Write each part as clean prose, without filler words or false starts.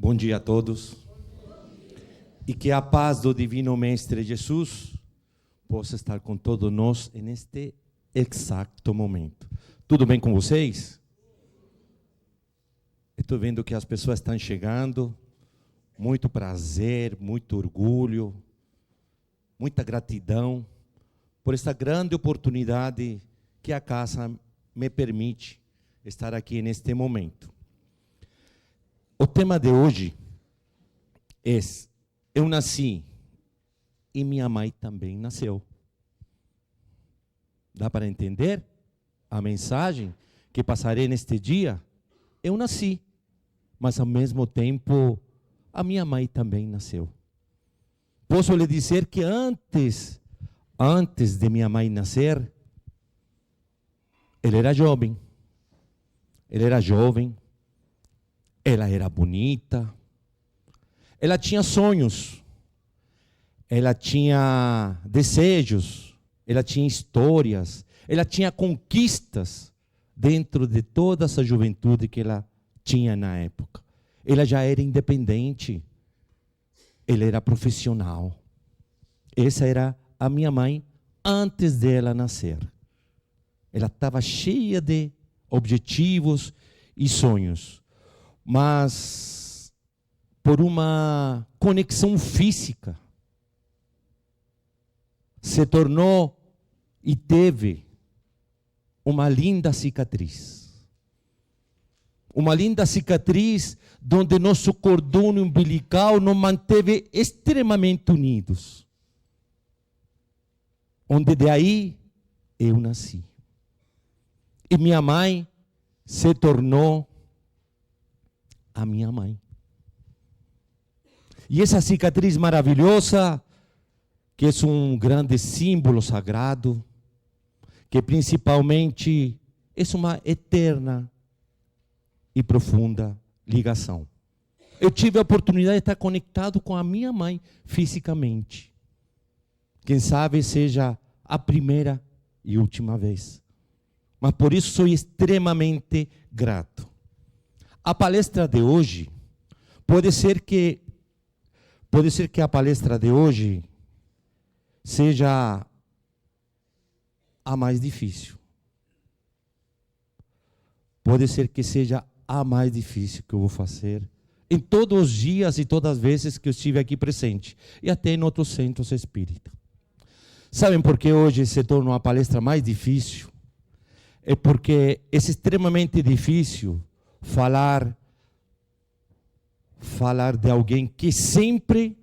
Bom dia a todos. E que a paz do Divino Mestre Jesus possa estar com todos nós neste exato momento. Tudo bem com vocês? Estou vendo que as pessoas estão chegando. Muito prazer, muito orgulho, muita gratidão por esta grande oportunidade que a casa me permite estar aqui neste momento. O tema de hoje é: eu nasci e minha mãe também nasceu. Dá para entender a mensagem que passarei neste dia? Eu nasci, mas ao mesmo tempo a minha mãe também nasceu. Posso lhe dizer que antes de minha mãe nascer, ela era jovem. Ela era bonita, ela tinha sonhos, ela tinha desejos, ela tinha histórias, ela tinha conquistas dentro de toda essa juventude que ela tinha na época. Ela já era independente, ela era profissional. Essa era a minha mãe antes dela nascer. Ela estava cheia de objetivos e sonhos. Mas, por uma conexão física, se tornou e teve uma linda cicatriz. Uma linda cicatriz onde nosso cordão umbilical nos manteve extremamente unidos. Onde de aí eu nasci. E minha mãe se tornou a minha mãe. E essa cicatriz maravilhosa, que é um grande símbolo sagrado, que principalmente é uma eterna e profunda ligação. Eu tive a oportunidade de estar conectado com a minha mãe fisicamente. Quem sabe seja a primeira e última vez. Mas por isso sou extremamente grato. A palestra de hoje, pode ser que a palestra de hoje seja a mais difícil. Pode ser que seja a mais difícil que eu vou fazer em todos os dias e todas as vezes que eu estive aqui presente, e até em outros centros espíritas. Sabem por que hoje se torna uma palestra mais difícil? É porque é extremamente difícil falar de alguém que sempre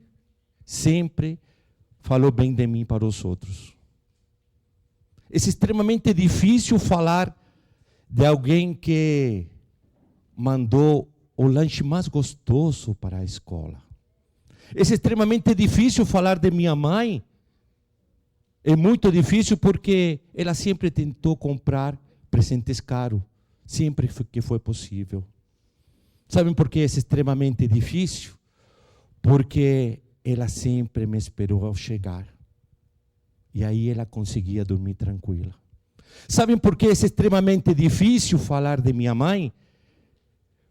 falou bem de mim para os outros. É extremamente difícil falar de alguém que mandou o lanche mais gostoso para a escola. É extremamente difícil falar de minha mãe. É muito difícil porque ela sempre tentou comprar presentes caros, sempre que foi possível. Sabem por que é extremamente difícil? Porque ela sempre me esperou ao chegar. E aí ela conseguia dormir tranquila. Sabem por que é extremamente difícil falar de minha mãe?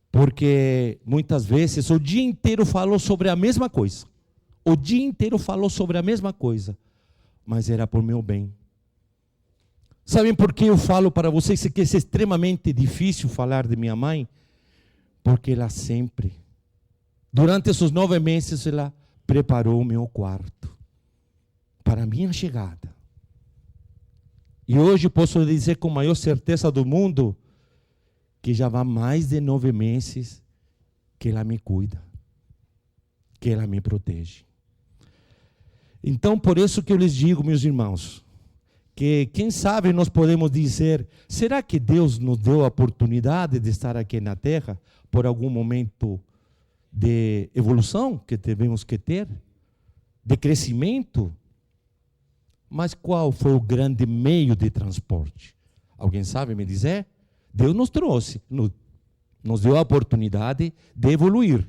Porque muitas vezes o dia inteiro falou sobre a mesma coisa. O dia inteiro falou sobre a mesma coisa. Mas era por meu bem. Sabem por que eu falo para vocês que é extremamente difícil falar de minha mãe? Porque ela sempre, durante esses 9 meses, ela preparou o meu quarto para a minha chegada. E hoje posso dizer com a maior certeza do mundo que já vai mais de 9 meses que ela me cuida, que ela me protege. Então, por isso que eu lhes digo, meus irmãos, que quem sabe nós podemos dizer: será que Deus nos deu a oportunidade de estar aqui na Terra por algum momento de evolução que tivemos que ter, de crescimento? Mas qual foi o grande meio de transporte? Alguém sabe me dizer? Deus nos trouxe, nos deu a oportunidade de evoluir.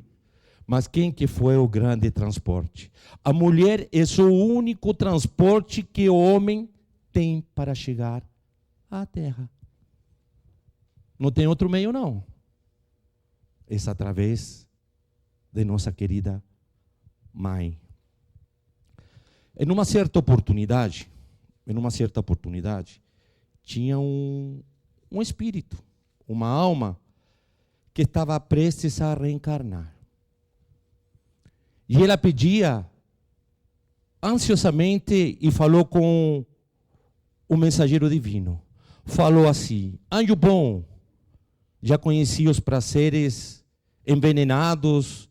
Mas quem que foi o grande transporte? A mulher é o único transporte que o homem tem para chegar à Terra. Não tem outro meio, não. É através de nossa querida mãe. Em uma certa oportunidade, tinha um espírito, uma alma, que estava prestes a reencarnar. E ela pedia ansiosamente e falou com o mensageiro divino. Falou assim: anjo bom, já conheci os prazeres envenenados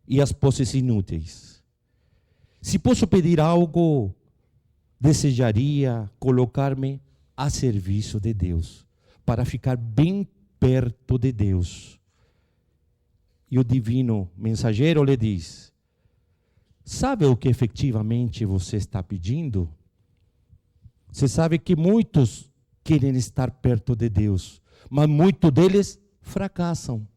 e as posses inúteis. Se posso pedir algo, desejaria colocar-me a serviço de Deus, para ficar bem perto de Deus. E o divino mensageiro lhe diz: sabe o que efetivamente você está pedindo? Você sabe que muitos querem estar perto de Deus, mas muitos deles fracassam.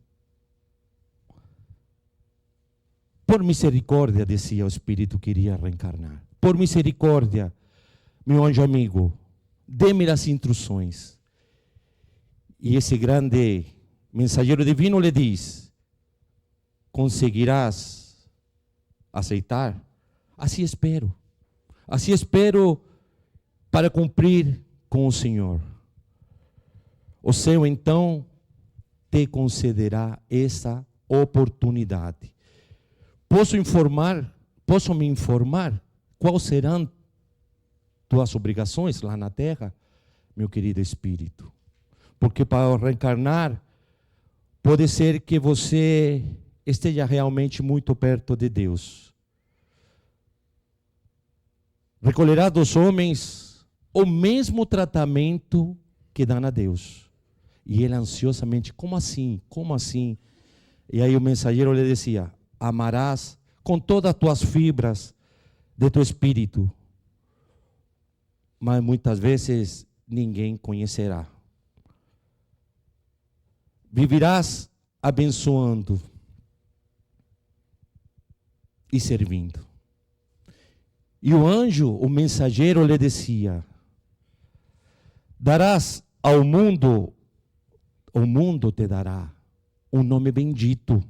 Por misericórdia, dizia o espírito que iria reencarnar. Por misericórdia, meu anjo amigo, dê-me as instruções. E esse grande mensageiro divino lhe diz: conseguirás aceitar? Assim espero para cumprir com o Senhor. O céu então te concederá essa oportunidade. Posso me informar quais serão tuas obrigações lá na terra, meu querido espírito? Porque para reencarnar, pode ser que você esteja realmente muito perto de Deus. Recolherá dos homens o mesmo tratamento que dá a Deus. E ele ansiosamente: como assim? Como assim? E aí o mensageiro lhe dizia: amarás com todas as tuas fibras de teu espírito, mas muitas vezes ninguém conhecerá. Viverás abençoando e servindo. E o anjo, o mensageiro, lhe dizia: darás ao mundo, o mundo te dará um nome bendito,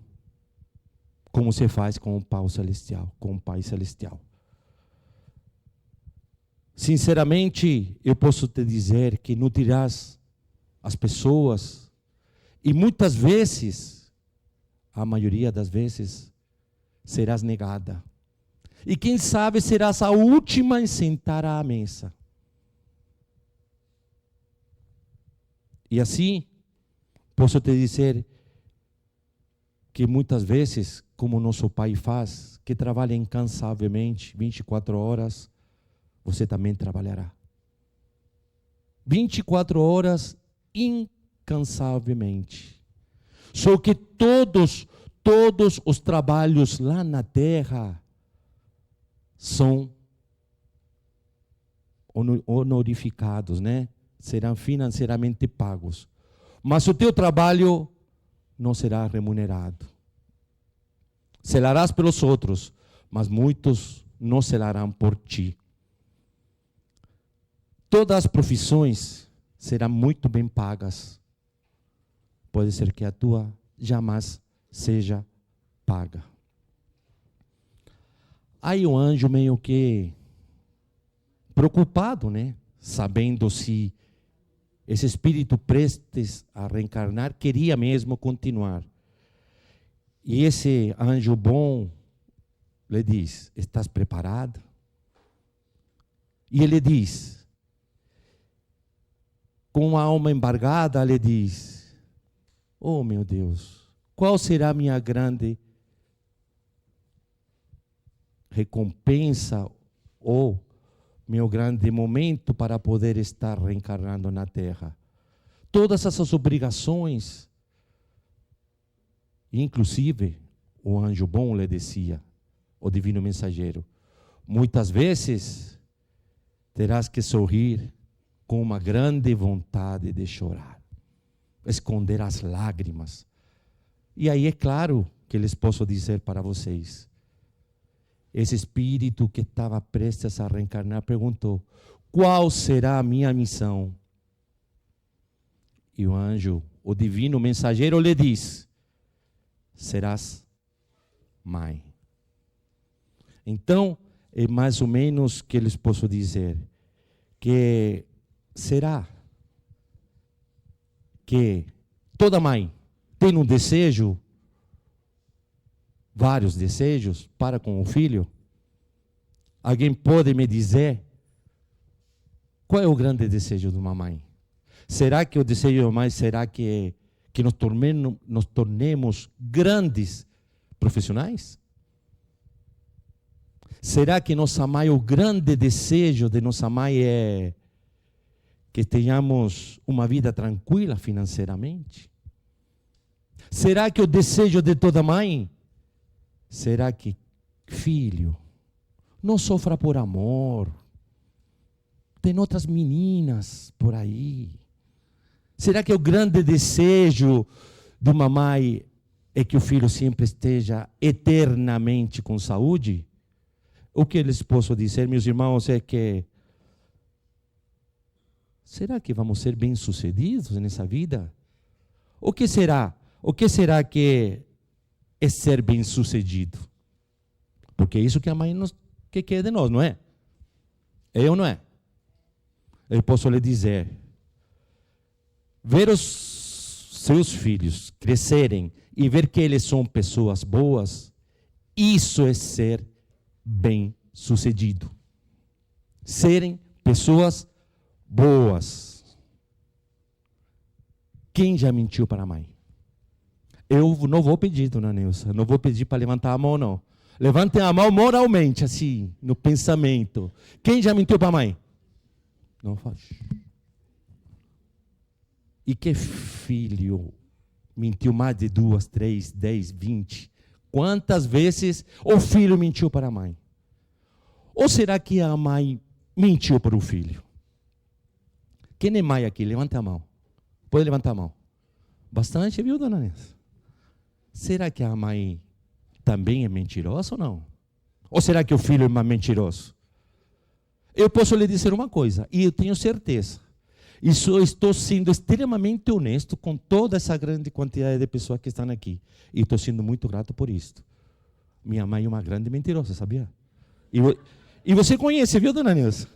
como se faz com o Pai Celestial, com o Pai Celestial. Sinceramente, eu posso te dizer que nutrirás as pessoas, e muitas vezes, a maioria das vezes, serás negada. E quem sabe serás a última em sentar à mesa. E assim, posso te dizer que muitas vezes, como nosso Pai faz, que trabalha incansavelmente, 24 horas, você também trabalhará. 24 horas incansavelmente. Só que todos os trabalhos lá na terra são honorificados, né? Serão financeiramente pagos. Mas o teu trabalho não será remunerado. Zelarás pelos outros, mas muitos não zelarão por ti. Todas as profissões serão muito bem pagas. Pode ser que a tua jamais seja paga. Aí o anjo meio que preocupado, né? Sabendo se esse espírito prestes a reencarnar queria mesmo continuar. E esse anjo bom lhe diz: estás preparado? E ele diz, com a alma embargada, lhe diz: oh meu Deus, qual será a minha grande recompensa ou meu grande momento para poder estar reencarnando na Terra? Todas essas obrigações, inclusive o anjo bom lhe dizia, o divino mensageiro: muitas vezes terás que sorrir com uma grande vontade de chorar, esconder as lágrimas. E aí é claro que eles posso dizer para vocês, esse espírito que estava prestes a reencarnar perguntou: qual será a minha missão? E o anjo, o divino mensageiro, lhe diz: serás mãe. Então, é mais ou menos que eles posso dizer que será que toda mãe tem um desejo, vários desejos para com o filho? Alguém pode me dizer qual é o grande desejo de uma mãe? Será que o desejo de uma mãe será que nos tornemos grandes profissionais? Será que nossa mãe, o grande desejo de nossa mãe é que tenhamos uma vida tranquila financeiramente? Será que o desejo de toda mãe será que filho não sofra por amor? Tem outras meninas por aí. Será que o grande desejo de uma mãe é que o filho sempre esteja eternamente com saúde? O que eles posso dizer, meus irmãos, é que será que vamos ser bem-sucedidos nessa vida? O que será? O que será que é ser bem-sucedido? Porque é isso que a mãe que quer de nós, não é? É ou não é? Eu posso lhe dizer, ver os seus filhos crescerem e ver que eles são pessoas boas, isso é ser bem-sucedido. Serem pessoas boas. Quem já mentiu para a mãe? Eu não vou pedir, dona Neuza, não vou pedir para levantar a mão, não. Levantem a mão moralmente, assim, no pensamento. Quem já mentiu para a mãe? Não faz. E que filho mentiu mais de 2, 3, 10, 20? Quantas vezes o filho mentiu para a mãe? Ou será que a mãe mentiu para o filho? Quem é mãe aqui? Levanta a mão. Pode levantar a mão. Bastante, viu, dona Nessa? Será que a mãe também é mentirosa ou não? Ou será que o filho é mentiroso? Eu posso lhe dizer uma coisa, e eu tenho certeza. Isso, eu estou sendo extremamente honesto com toda essa grande quantidade de pessoas que estão aqui. E estou sendo muito grato por isso. Minha mãe é uma grande mentirosa, sabia? E você conhece, viu, dona Nilza?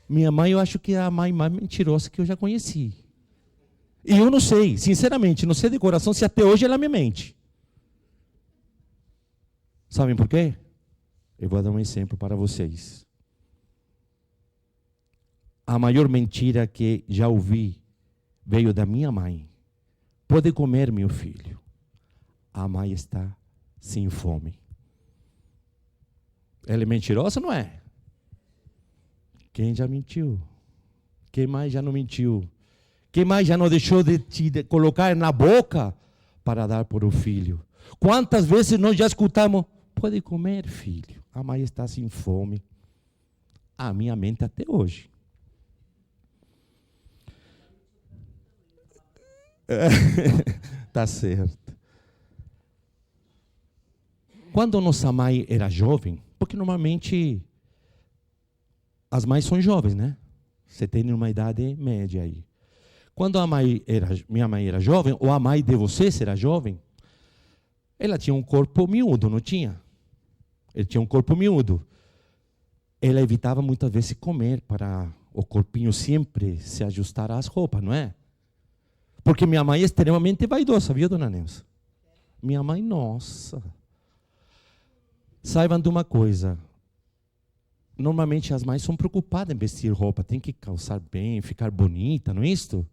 Minha mãe, eu acho que é a mãe mais mentirosa que eu já conheci. E eu não sei, sinceramente, não sei de coração se até hoje ela me mente. Sabem por quê? Eu vou dar um exemplo para vocês. A maior mentira que já ouvi veio da minha mãe. Pode comer, meu filho. A mãe está sem fome. Ela é mentirosa, não é? Quem já mentiu? Quem mais já não mentiu? Quem mais já não deixou de te colocar na boca para dar para o filho? Quantas vezes nós já escutamos? Pode comer, filho. A mãe está sem fome. A minha mente até hoje. Tá certo. Quando nossa mãe era jovem, porque normalmente as mães são jovens, né? Você tem uma idade média aí. Quando minha mãe era jovem, ou a mãe de vocês era jovem, ela tinha um corpo miúdo, não tinha? Ele tinha um corpo miúdo. Ela evitava muitas vezes comer para o corpinho sempre se ajustar às roupas, não é? Porque minha mãe é extremamente vaidosa, viu, dona Neuza? Minha mãe, nossa. Saibam de uma coisa. Normalmente as mães são preocupadas em vestir roupa. Tem que calçar bem, ficar bonita, não é isso?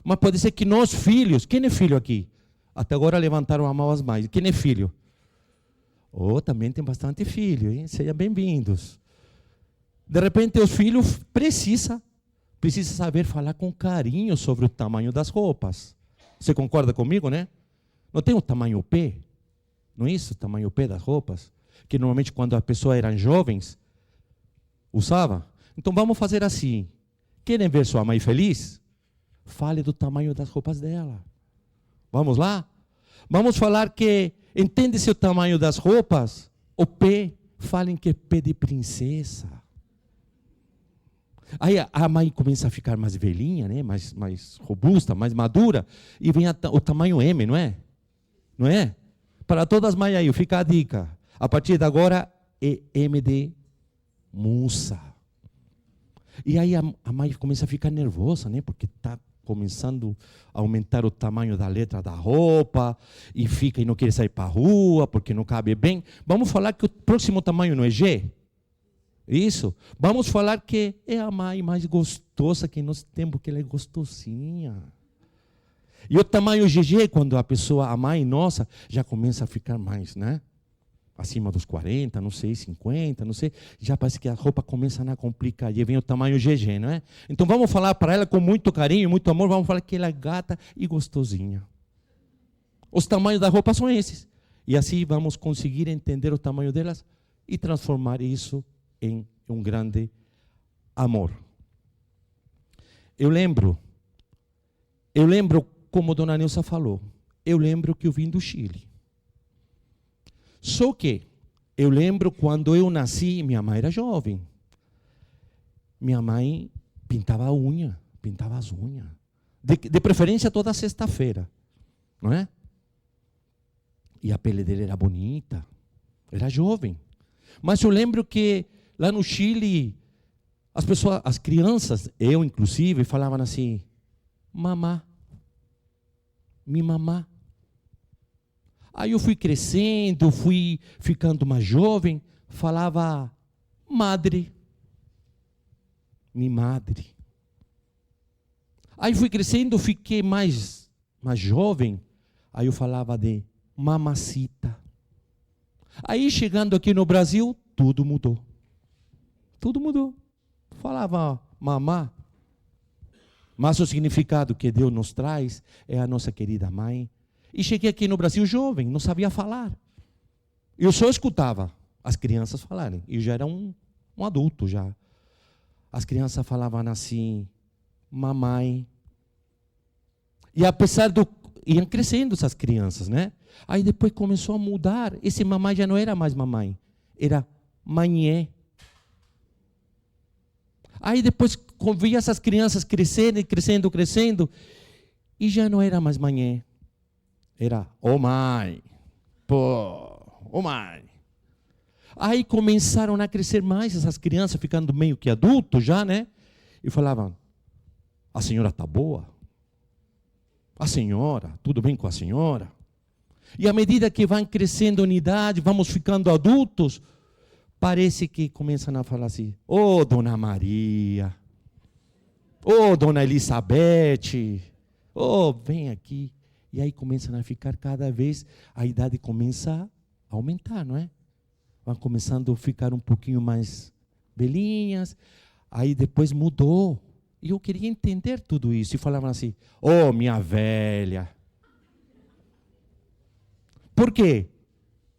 Mas pode ser que nós filhos... Quem é filho aqui? Até agora levantaram a mão as mães. Quem é filho? Oh, também tem bastante filho, hein? Sejam bem-vindos. De repente os filhos precisam saber falar com carinho sobre o tamanho das roupas. Você concorda comigo, né? Não tem o tamanho P? Não é isso? O tamanho P das roupas? Que normalmente quando as pessoas eram jovens, usava. Então vamos fazer assim. Querem ver sua mãe feliz? Fale do tamanho das roupas dela. Vamos lá? Vamos falar que, entende-se o tamanho das roupas? O P, falem que é P de princesa. Aí a mãe começa a ficar mais velhinha, né? mais robusta, mais madura, e vem o tamanho M, não é? Não é? Para todas as mães aí, fica a dica. A partir de agora, é M de Musa. E aí a mãe começa a ficar nervosa, né? Porque está começando a aumentar o tamanho da letra da roupa, e fica e não quer sair para a rua, porque não cabe bem. Vamos falar que o próximo tamanho não é G? Isso. Vamos falar que é a mãe mais gostosa que nós temos, porque ela é gostosinha. E o tamanho GG, quando a pessoa, a mãe nossa, já começa a ficar mais, né? Acima dos 40, não sei, 50, não sei. Já parece que a roupa começa a complicar. E vem o tamanho GG, não é? Então vamos falar para ela com muito carinho, muito amor, vamos falar que ela é gata e gostosinha. Os tamanhos da roupa são esses. E assim vamos conseguir entender o tamanho delas e transformar isso em um grande amor. Eu lembro como Dona Nilsa falou, eu lembro que eu vim do Chile. Só que eu lembro quando eu nasci, minha mãe era jovem. Minha mãe pintava a unha, pintava as unhas. De preferência toda sexta-feira, não é? E a pele dele era bonita, era jovem. Mas eu lembro que lá no Chile, as pessoas, as crianças, eu inclusive, falavam assim, mamá, mi mamá. Aí eu fui crescendo, fui ficando mais jovem, falava madre, mi madre. Aí fui crescendo, fiquei mais jovem, aí eu falava de mamacita. Aí chegando aqui no Brasil, tudo mudou. Tudo mudou. Falava mamá, mas o significado que Deus nos traz é a nossa querida mãe. E cheguei aqui no Brasil jovem, não sabia falar. Eu só escutava as crianças falarem. Eu já era um adulto já. As crianças falavam assim, mamãe. E apesar do... iam crescendo essas crianças, né? Aí depois começou a mudar. Esse mamãe já não era mais mamãe. Era manhê. Aí depois via essas crianças crescendo, crescendo, crescendo. E já não era mais manhê. Era, ô mãe, pô, ô mãe. Aí começaram a crescer mais essas crianças, ficando meio que adultos já, né? E falavam, a senhora está boa? A senhora, tudo bem com a senhora? E à medida que vão crescendo em idade, vamos ficando adultos, parece que começam a falar assim, ô Dona Maria, ô Dona Elizabeth, ô vem aqui. E aí começam a ficar cada vez, a idade começa a aumentar, não é? Vão começando a ficar um pouquinho mais velhinhas, aí depois mudou. E eu queria entender tudo isso. E falavam assim, ô minha velha. Por quê?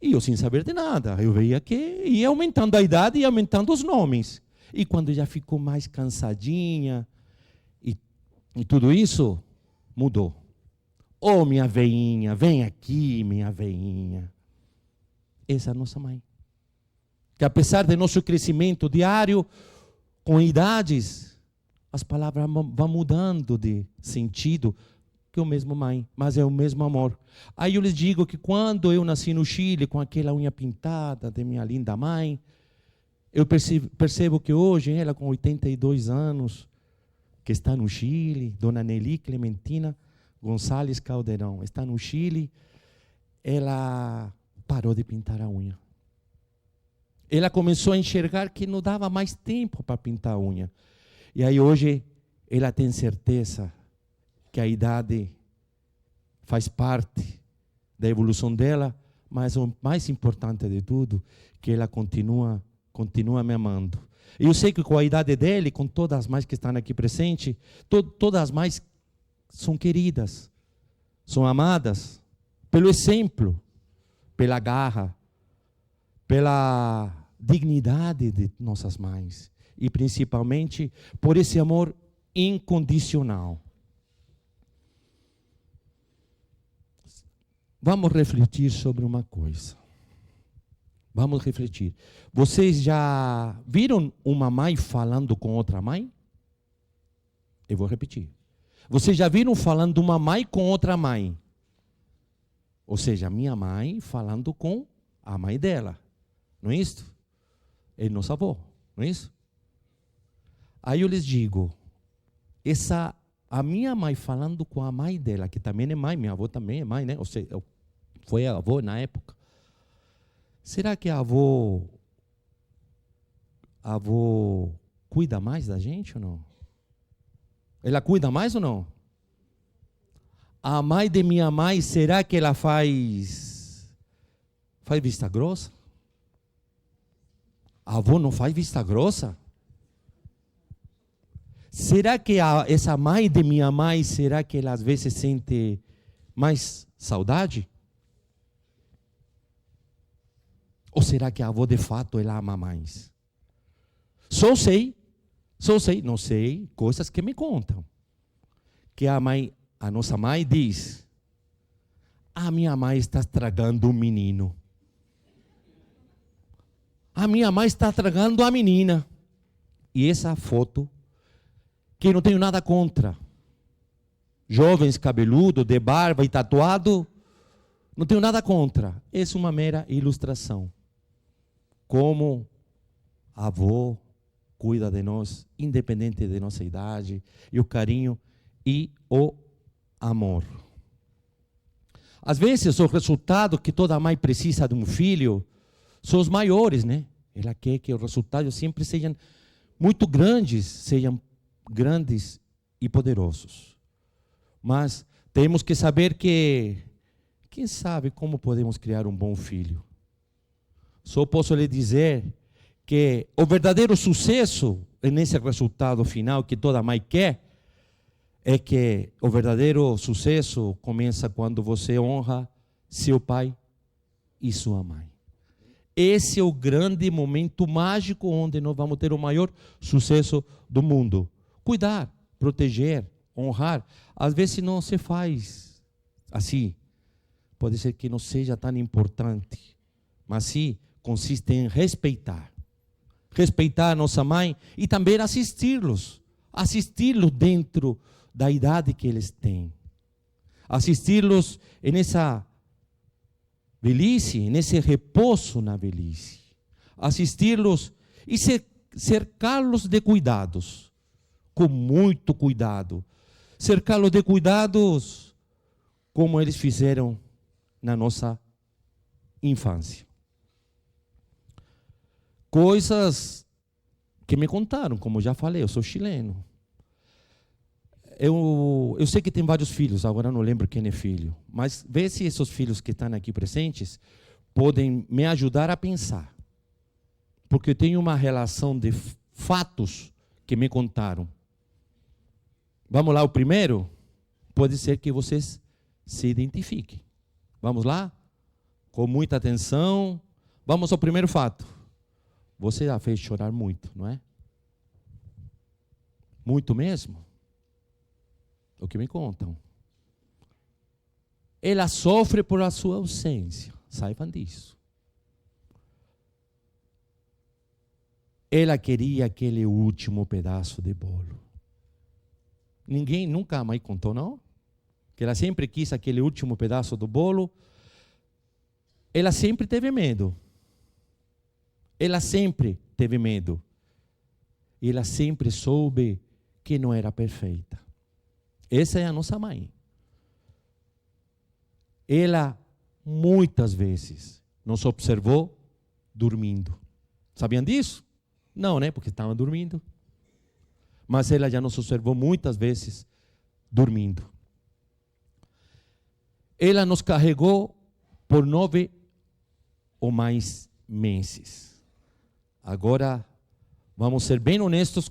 E eu sem saber de nada. Eu veia que ia aumentando a idade e aumentando os nomes. E quando já ficou mais cansadinha, e tudo isso, mudou. Ô minha veinha, vem aqui, minha veinha. Essa é a nossa mãe. Que apesar do nosso crescimento diário, com idades, as palavras vão mudando de sentido, que é o mesmo mãe, mas é o mesmo amor. Aí eu lhes digo que quando eu nasci no Chile, com aquela unha pintada de minha linda mãe, eu percebo que hoje, ela com 82 anos, que está no Chile, Dona Nelly Clementina Gonçalves Caldeirão, está no Chile, ela parou de pintar a unha. Ela começou a enxergar que não dava mais tempo para pintar a unha. E aí hoje ela tem certeza que a idade faz parte da evolução dela, mas o mais importante de tudo, que ela continua me amando. E eu sei que com a idade dele, com todas as mães que estão aqui presentes, todas as mães são queridas, são amadas pelo exemplo, pela garra, pela dignidade de nossas mães e principalmente por esse amor incondicional. Vamos refletir sobre uma coisa. Vamos refletir. Vocês já viram uma mãe falando com outra mãe? Eu vou repetir. Vocês já viram falando uma mãe com outra mãe? Ou seja, minha mãe falando com a mãe dela. Não é isso? É nosso avô, não é isso? Aí eu lhes digo, a minha mãe falando com a mãe dela, que também é mãe, minha avó também é mãe, né? Ou seja, foi a avó na época. Será que a avó cuida mais da gente ou não? Ela cuida mais ou não? A mãe de minha mãe, será que ela faz vista grossa? A avó não faz vista grossa? Será que essa mãe de minha mãe, será que ela às vezes sente mais saudade? Ou será que a avó de fato ela ama mais? Só sei, não sei, coisas que me contam. Que a nossa mãe diz, a minha mãe está estragando o menino. A minha mãe está estragando a menina. E essa foto, que não tenho nada contra. Jovens cabeludo, de barba e tatuado, não tenho nada contra. Essa é uma mera ilustração. Como a avó cuida de nós, independente de nossa idade, e o carinho e o amor. Às vezes, o resultado que toda mãe precisa de um filho são os maiores, né? Ela quer que os resultados sempre sejam muito grandes, sejam grandes e poderosos. Mas temos que saber que, quem sabe como podemos criar um bom filho? Só posso lhe dizer que o verdadeiro sucesso nesse resultado final que toda mãe quer, é que o verdadeiro sucesso começa quando você honra seu pai e sua mãe. Esse é o grande momento mágico onde nós vamos ter o maior sucesso do mundo. Cuidar, proteger, honrar. Às vezes não se faz assim. Pode ser que não seja tão importante, mas sim consiste em respeitar. Respeitar a nossa mãe e também assistir-los dentro da idade que eles têm. Assistir-los nessa velhice, nesse repouso na velhice. Assistir-los e cercá-los de cuidados, com muito cuidado. Cercá-los de cuidados como eles fizeram na nossa infância. Coisas que me contaram, como já falei, eu sou chileno. Eu sei que tem vários filhos, agora não lembro quem é filho, mas vê se esses filhos que estão aqui presentes podem me ajudar a pensar. Porque eu tenho uma relação de fatos que me contaram. Vamos lá, o primeiro? Pode ser que vocês se identifiquem. Vamos lá? Com muita atenção. Vamos ao primeiro fato. Você já fez chorar muito, não é? Muito mesmo? O que me contam. Ela sofre por a sua ausência. Saibam disso. Ela queria aquele último pedaço de bolo. Ninguém, nunca a mãe contou, não? Que ela sempre quis aquele último pedaço do bolo. Ela sempre teve medo. Ela sempre teve medo. E ela sempre soube que não era perfeita. Essa é a nossa mãe. Ela, muitas vezes, nos observou dormindo. Sabiam disso? Não, né? Porque estavam dormindo. Mas ela já nos observou muitas vezes dormindo. Ela nos carregou por 9 ou mais meses. Agora, vamos ser bem honestos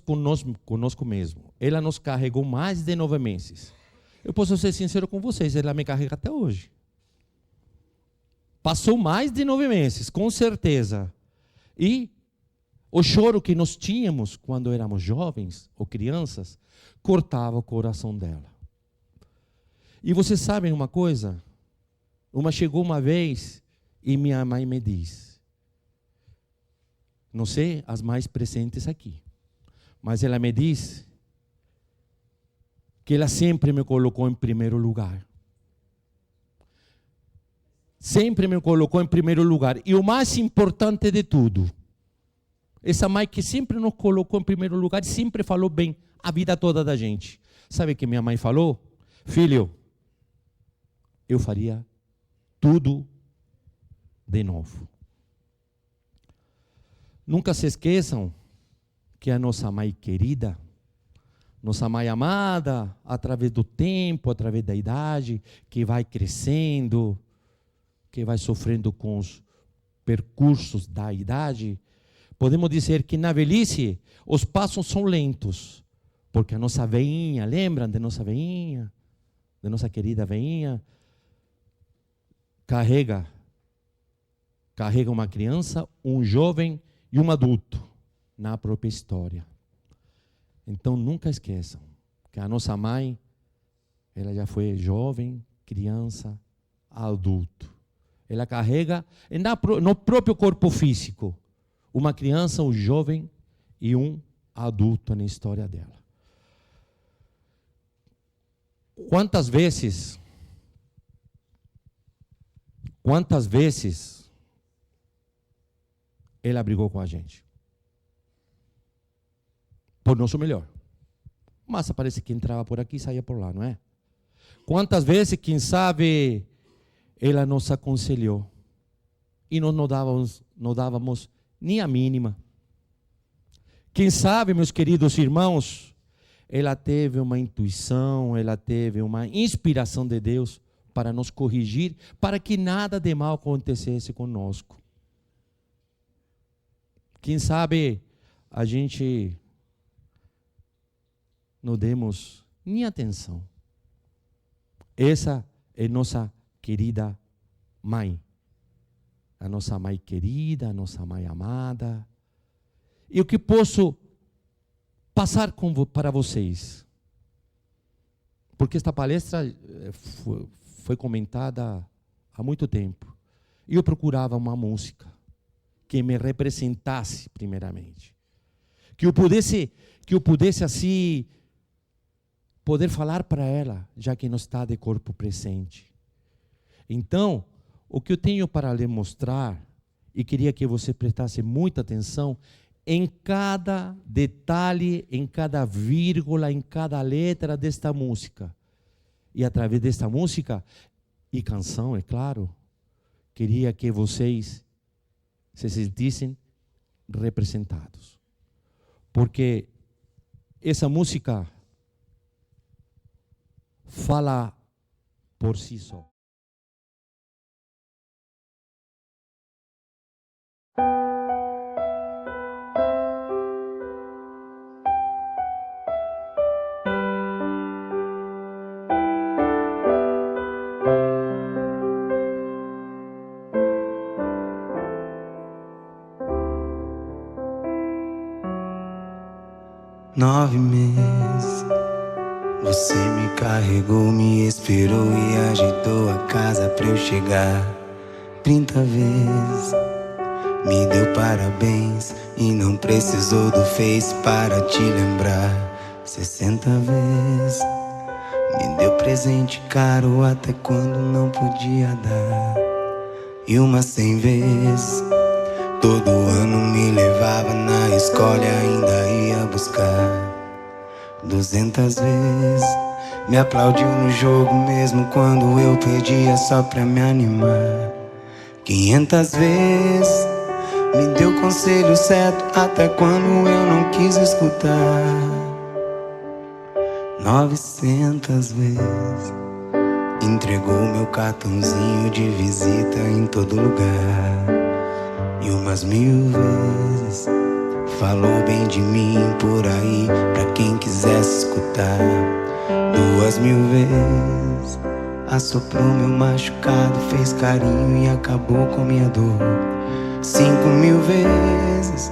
conosco mesmo. Ela nos carregou mais de 9 meses. Eu posso ser sincero com vocês, ela me carrega até hoje. Passou mais de 9 meses, com certeza. E o choro que nós tínhamos quando éramos jovens ou crianças, cortava o coração dela. E vocês sabem uma coisa? Chegou uma vez e minha mãe me diz, não sei as mais presentes aqui, mas ela me diz que ela sempre me colocou em primeiro lugar. sempre me colocou em primeiro lugar. E o mais importante de tudo, essa mãe que sempre nos colocou em primeiro lugar, sempre falou bem a vida toda da gente. Sabe o que minha mãe falou? Filho, eu faria tudo de novo. Nunca se esqueçam que a nossa mãe querida, nossa mãe amada, através do tempo, através da idade, que vai crescendo, que vai sofrendo com os percursos da idade, podemos dizer que na velhice os passos são lentos, porque a nossa veinha, lembram de nossa veinha, de nossa querida veinha, carrega uma criança, um jovem e um adulto na própria história. Então nunca esqueçam que a nossa mãe, ela já foi jovem, criança, adulto. Ela carrega no próprio corpo físico uma criança, um jovem e um adulto na história dela. Quantas vezes ela brigou com a gente? Por nosso melhor. Mas parece que entrava por aqui e saía por lá, não é? Quantas vezes, quem sabe, ela nos aconselhou e nós não dávamos nem a mínima. Quem sabe, meus queridos irmãos, ela teve uma intuição, ela teve uma inspiração de Deus para nos corrigir, para que nada de mal acontecesse conosco. Quem sabe a gente não demos nem atenção. Essa é nossa querida mãe. A nossa mãe querida, a nossa mãe amada. E o que posso passar para vocês? Porque esta palestra foi comentada há muito tempo. E eu procurava uma música que me representasse primeiramente. Que eu pudesse assim poder falar para ela, já que não está de corpo presente. Então, o que eu tenho para lhe mostrar, e queria que você prestasse muita atenção, em cada detalhe, em cada vírgula, em cada letra desta música. E através desta música, e canção, é claro, queria que vocês se sentissem representados. Porque essa música fala por si só. Nove meses, você me carregou, me esperou e ajeitou a casa pra eu chegar. 30 vezes, me deu parabéns e não precisou do Face para te lembrar. 60 vezes, me deu presente caro até quando não podia dar. E umas 100 vezes, todo ano me levava na escola e ainda ia buscar. 200 vezes me aplaudiu no jogo mesmo quando eu perdia só pra me animar. 500 vezes me deu conselho certo até quando eu não quis escutar. 900 vezes entregou meu cartãozinho de visita em todo lugar. E umas 1000 vezes falou bem de mim por aí pra quem quisesse escutar. 2000 vezes assoprou meu machucado, fez carinho e acabou com minha dor. 5000 vezes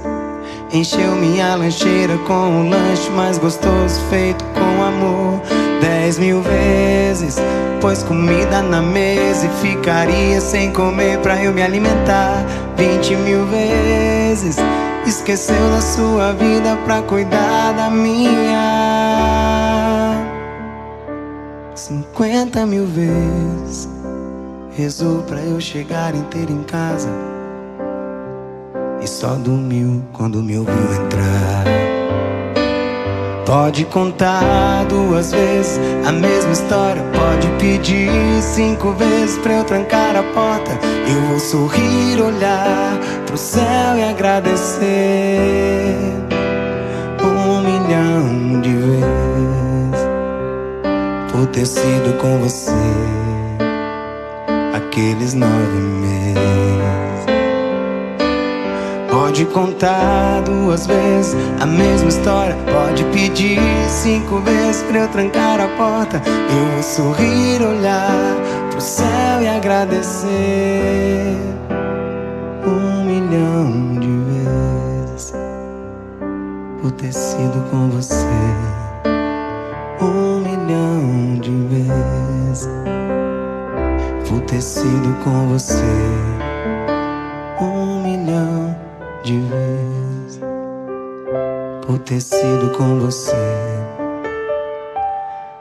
encheu minha lancheira com o lanche mais gostoso feito com amor. 10.000 vezes pôs comida na mesa e ficaria sem comer pra eu me alimentar. 20.000 vezes esqueceu da sua vida pra cuidar da minha. 50.000 vezes rezou pra eu chegar inteiro em casa e só dormiu quando me ouviu entrar. Pode contar 2 vezes a mesma história, pode pedir 5 vezes pra eu trancar a porta. Eu vou sorrir, olhar pro céu e agradecer 1 milhão de vezes por ter sido com você aqueles 9 meses. Pode contar 2 vezes a mesma história, pode pedir 5 vezes pra eu trancar a porta. Eu vou sorrir, olhar pro céu e agradecer 1 milhão de vezes por ter sido com você 1 milhão de vezes por ter sido com você 1 milhão de vezes por ter sido com você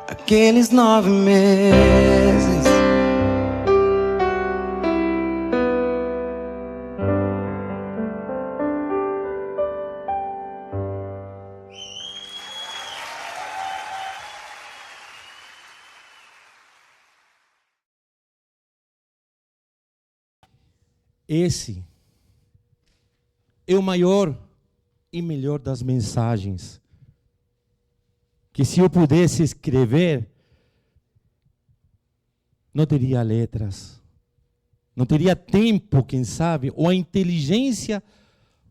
aqueles 9 meses. Esse é o maior e melhor das mensagens, que se eu pudesse escrever, não teria letras, não teria tempo, quem sabe, ou a inteligência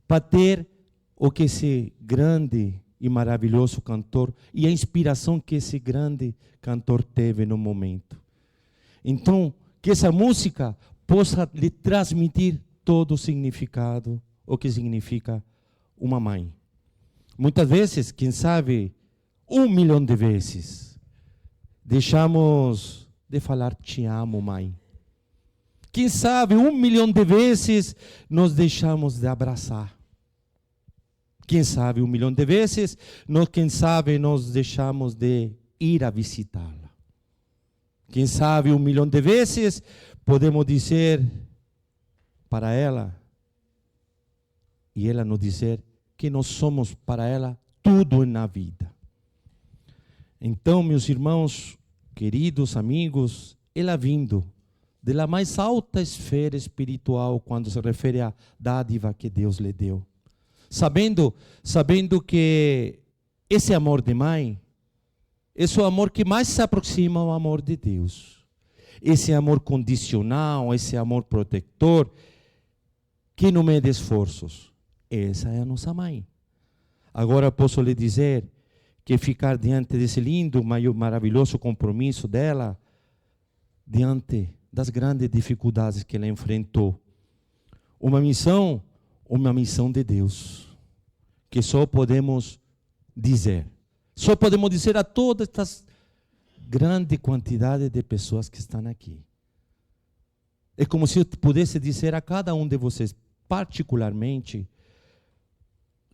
para ter o que esse grande e maravilhoso cantor, e a inspiração que esse grande cantor teve no momento. Então, que essa música possa lhe transmitir todo o significado, o que significa uma mãe. Muitas vezes, quem sabe, 1 milhão de vezes, deixamos de falar te amo, mãe. Quem sabe, 1 milhão de vezes, nos deixamos de abraçar. Quem sabe, 1 milhão de vezes, quem sabe, nos deixamos de ir a visitá-la. Quem sabe, 1 milhão de vezes, podemos dizer para ela, e ela nos dizer que nós somos para ela tudo na vida. Então, meus irmãos, queridos amigos, ela vindo da mais alta esfera espiritual, quando se refere à dádiva que Deus lhe deu. Sabendo que esse amor de mãe, esse é o amor que mais se aproxima ao amor de Deus. Esse amor condicional, esse amor protetor, que não mede esforços. Essa é a nossa mãe. Agora posso lhe dizer que ficar diante desse lindo, maravilhoso compromisso dela, diante das grandes dificuldades que ela enfrentou. Uma missão de Deus, que só podemos dizer a todas estas grande quantidade de pessoas que estão aqui. É como se eu pudesse dizer a cada um de vocês, particularmente,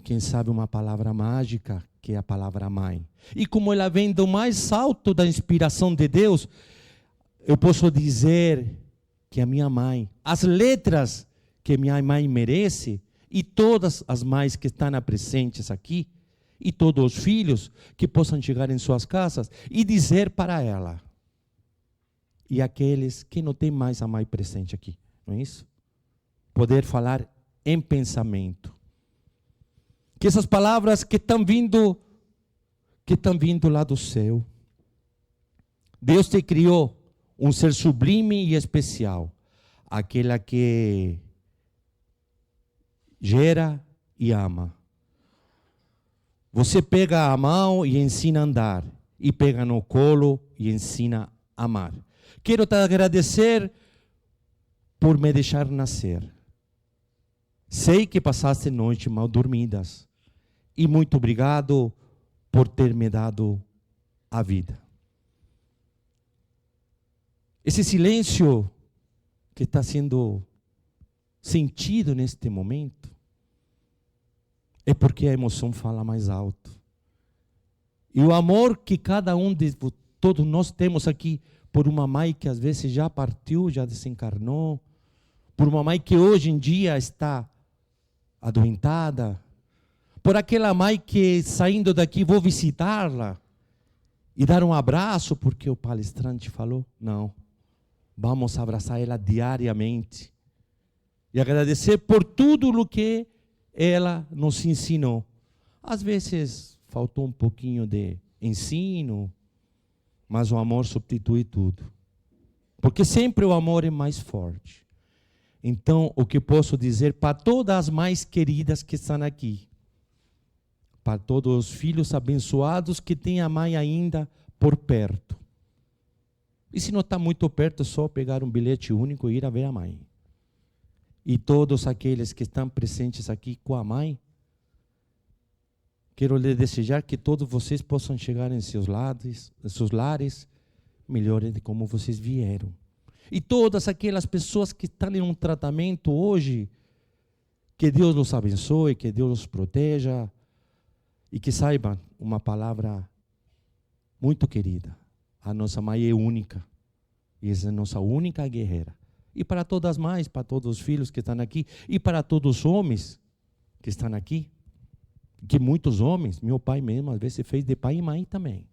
quem sabe uma palavra mágica, que é a palavra mãe. E como ela vem do mais alto da inspiração de Deus, eu posso dizer que a minha mãe, as letras que minha mãe merece, e todas as mães que estão presentes aqui, e todos os filhos que possam chegar em suas casas e dizer para ela, e aqueles que não têm mais a mãe presente aqui, não é isso? Poder falar em pensamento. Que essas palavras que estão vindo lá do céu. Deus te criou um ser sublime e especial, aquela que gera e ama. Você pega a mão e ensina a andar, e pega no colo e ensina a amar. Quero te agradecer por me deixar nascer. Sei que passaste noites mal dormidas, e muito obrigado por ter me dado a vida. Esse silêncio que está sendo sentido neste momento, é porque a emoção fala mais alto. E o amor que cada um de todos nós temos aqui por uma mãe que às vezes já partiu, já desencarnou, por uma mãe que hoje em dia está adoentada, por aquela mãe que saindo daqui vou visitá-la e dar um abraço porque o palestrante falou. Não, vamos abraçar ela diariamente e agradecer por tudo o que ela nos ensinou. Às vezes faltou um pouquinho de ensino, mas o amor substitui tudo, porque sempre o amor é mais forte. Então, o que posso dizer para todas as mães queridas que estão aqui, para todos os filhos abençoados que têm a mãe ainda por perto. E se não está muito perto, é só pegar um bilhete único e ir a ver a mãe. E todos aqueles que estão presentes aqui com a mãe, quero lhe desejar que todos vocês possam chegar em seus lares melhores de como vocês vieram. E todas aquelas pessoas que estão em um tratamento hoje, que Deus os abençoe, que Deus os proteja e que saibam uma palavra muito querida. A nossa mãe é única e é a nossa única guerreira. E para todas as mães, para todos os filhos que estão aqui e para todos os homens que estão aqui, que muitos homens, meu pai mesmo, às vezes fez de pai e mãe também.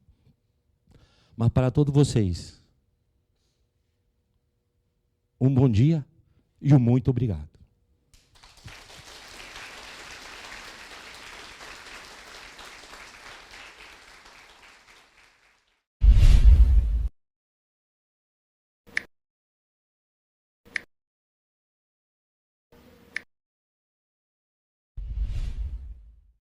Mas para todos vocês, um bom dia e um muito obrigado.